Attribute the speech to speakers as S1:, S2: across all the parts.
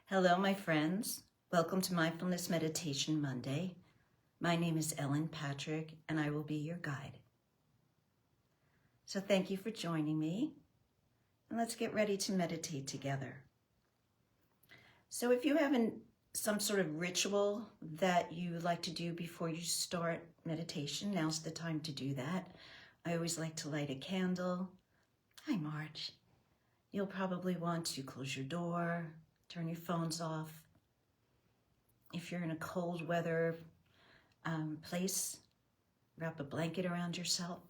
S1: Hello, my friends. Welcome to Mindfulness Meditation Monday. My name is Ellen Patrick, and I will be your guide. So thank you for joining me, and let's get ready to meditate together. So if you have some sort of ritual that you like to do before you start meditation, now's the time to do that. I always like to light a candle. Hi, Marge. You'll probably want to close your door, turn your phones off. If you're in a cold weather place, wrap a blanket around yourself.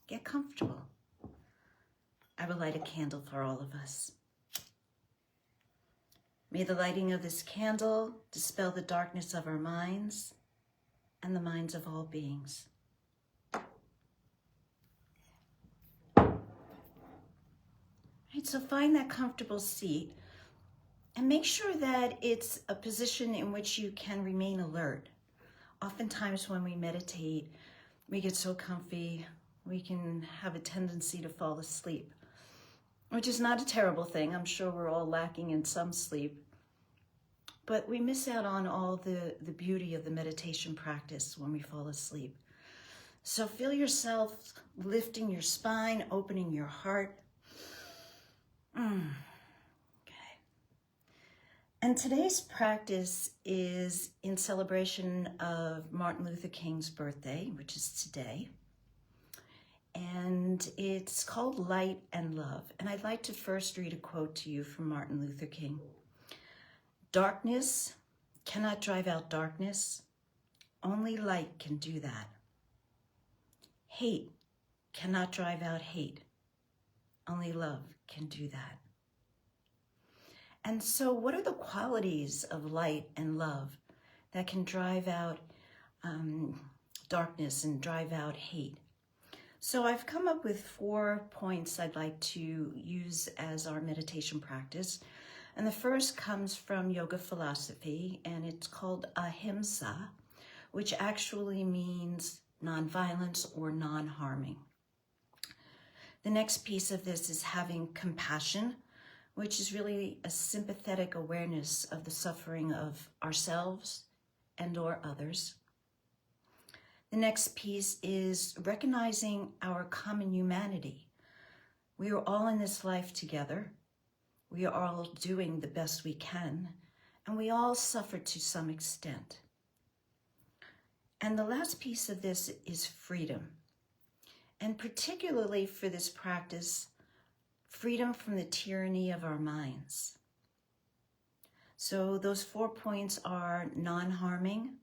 S1: Get comfortable. I will light a candle for all of us. May the lighting of this candle dispel the darkness of our minds and the minds of all beings. Right, so find that comfortable seat and make sure that it's a position in which you can remain alert. Oftentimes when we meditate, we get so comfy, we can have a tendency to fall asleep, which is not a terrible thing. I'm sure we're all lacking in some sleep, but we miss out on all the beauty of the meditation practice when we fall asleep. So feel yourself lifting your spine, opening your heart. And today's practice is in celebration of Martin Luther King's birthday, which is today. And it's called Light and Love. And I'd like to first read a quote to you from Martin Luther King. "Darkness cannot drive out darkness. Only light can do that. Hate cannot drive out hate. Only love can do that." And so what are the qualities of light and love that can drive out darkness and drive out hate? So I've come up with 4 points I'd like to use as our meditation practice. And the first comes from yoga philosophy, and it's called ahimsa, which actually means nonviolence or non-harming. The next piece of this is having compassion, which is really a sympathetic awareness of the suffering of ourselves and or others. The next piece is recognizing our common humanity. We are all in this life together. We are all doing the best we can, and we all suffer to some extent. And the last piece of this is freedom. And particularly for this practice, freedom from the tyranny of our minds. So those 4 points are non-harming,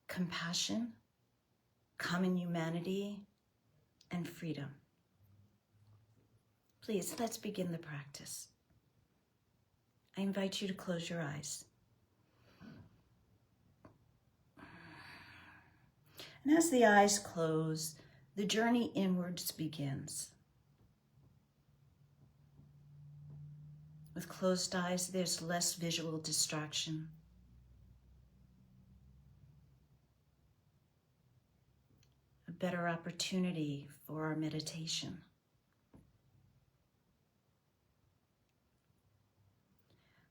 S1: compassion, common humanity, and freedom. Please, let's begin the practice. I invite you to close your eyes. And as the eyes close, the journey inwards begins. With closed eyes, there's less visual distraction. A better opportunity for our meditation.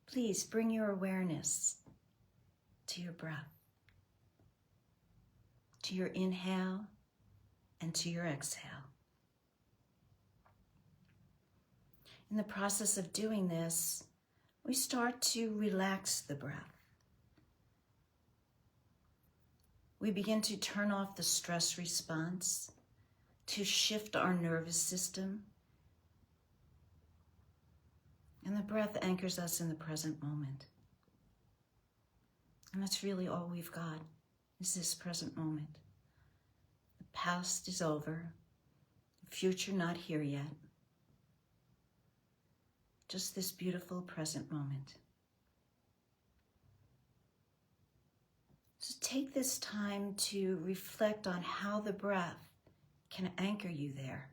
S1: Please bring your awareness to your breath, to your inhale and to your exhale. In the process of doing this, we start to relax the breath. We begin to turn off the stress response, to shift our nervous system. And the breath anchors us in the present moment. And that's really all we've got, is this present moment. The past is over, the future not here yet. Just this beautiful present moment. So take this time to reflect on how the breath can anchor you there.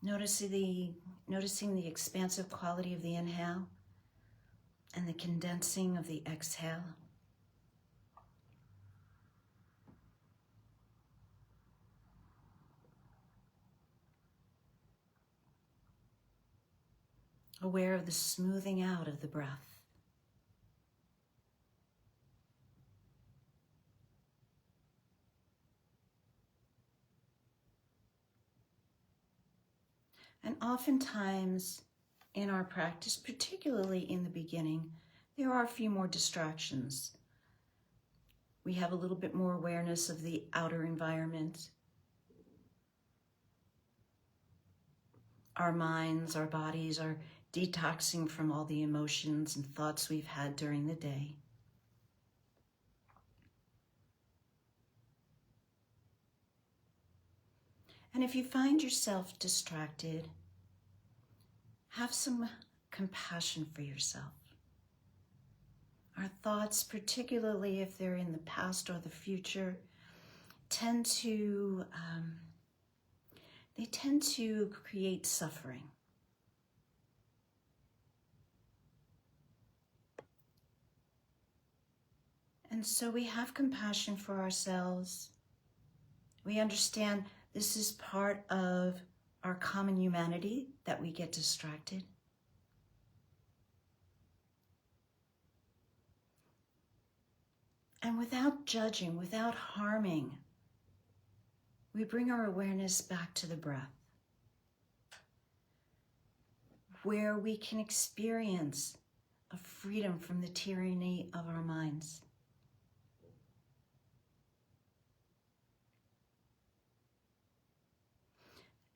S1: Noticing the expansive quality of the inhale and the condensing of the exhale. aware of the smoothing out of the breath. And oftentimes in our practice, particularly in the beginning, there are a few more distractions. We have a little bit more awareness of the outer environment. Our minds, our bodies are detoxing from all the emotions and thoughts we've had during the day. And if you find yourself distracted, have some compassion for yourself. Our thoughts, particularly if they're in the past or the future, tend to create suffering. And so we have compassion for ourselves. We understand this is part of our common humanity, that we get distracted. And without judging, without harming, we bring our awareness back to the breath, where we can experience a freedom from the tyranny of our minds.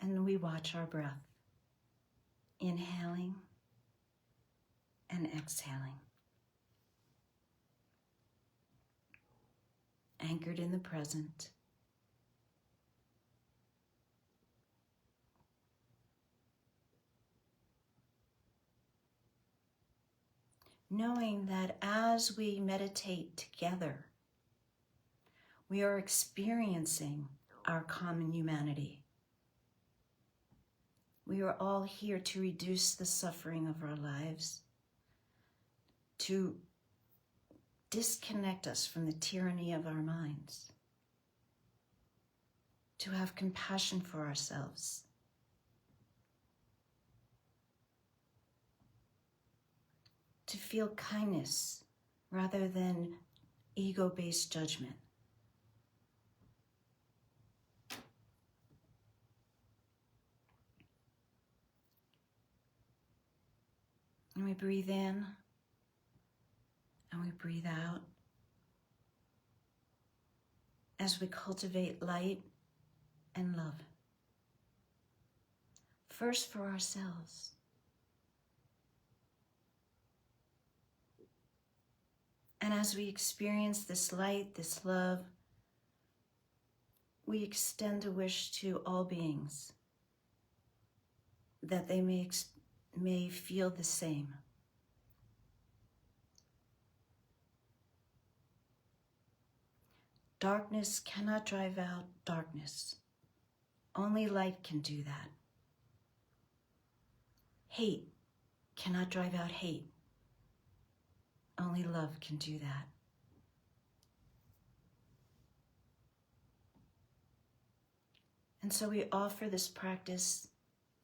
S1: And we watch our breath, inhaling and exhaling, anchored in the present. Knowing that as we meditate together, we are experiencing our common humanity. We are all here to reduce the suffering of our lives, to disconnect us from the tyranny of our minds, to have compassion for ourselves, to feel kindness rather than ego-based judgment. And we breathe in and we breathe out as we cultivate light and love. First for ourselves. And as we experience this light, this love, we extend a wish to all beings that they may feel the same. Darkness cannot drive out darkness. Only light can do that. Hate cannot drive out hate. Only love can do that. And so we offer this practice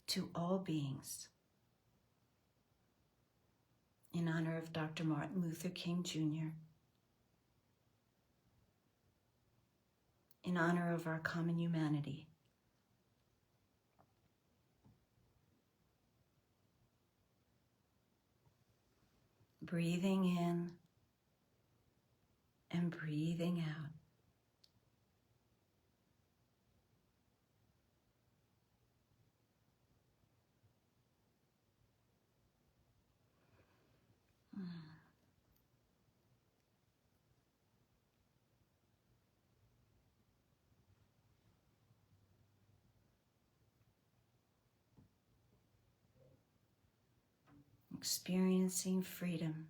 S1: to all beings in honor of Dr. Martin Luther King Jr., in honor of our common humanity. Breathing in and breathing out. Experiencing freedom.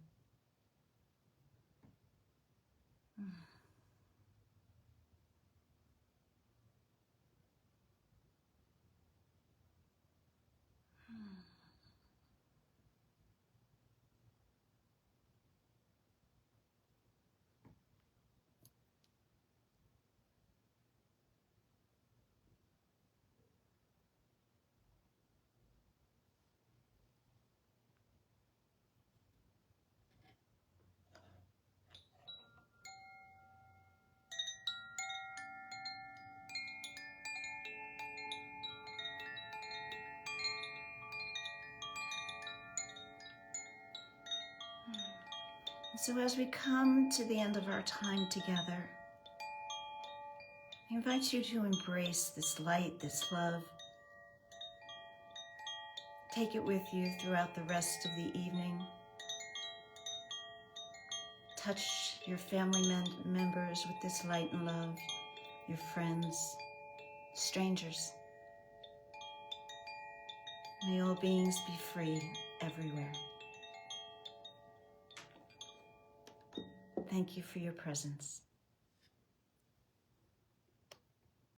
S1: So as we come to the end of our time together, I invite you to embrace this light, this love. Take it with you throughout the rest of the evening. Touch your family members with this light and love, your friends, strangers. May all beings be free everywhere. Thank you for your presence.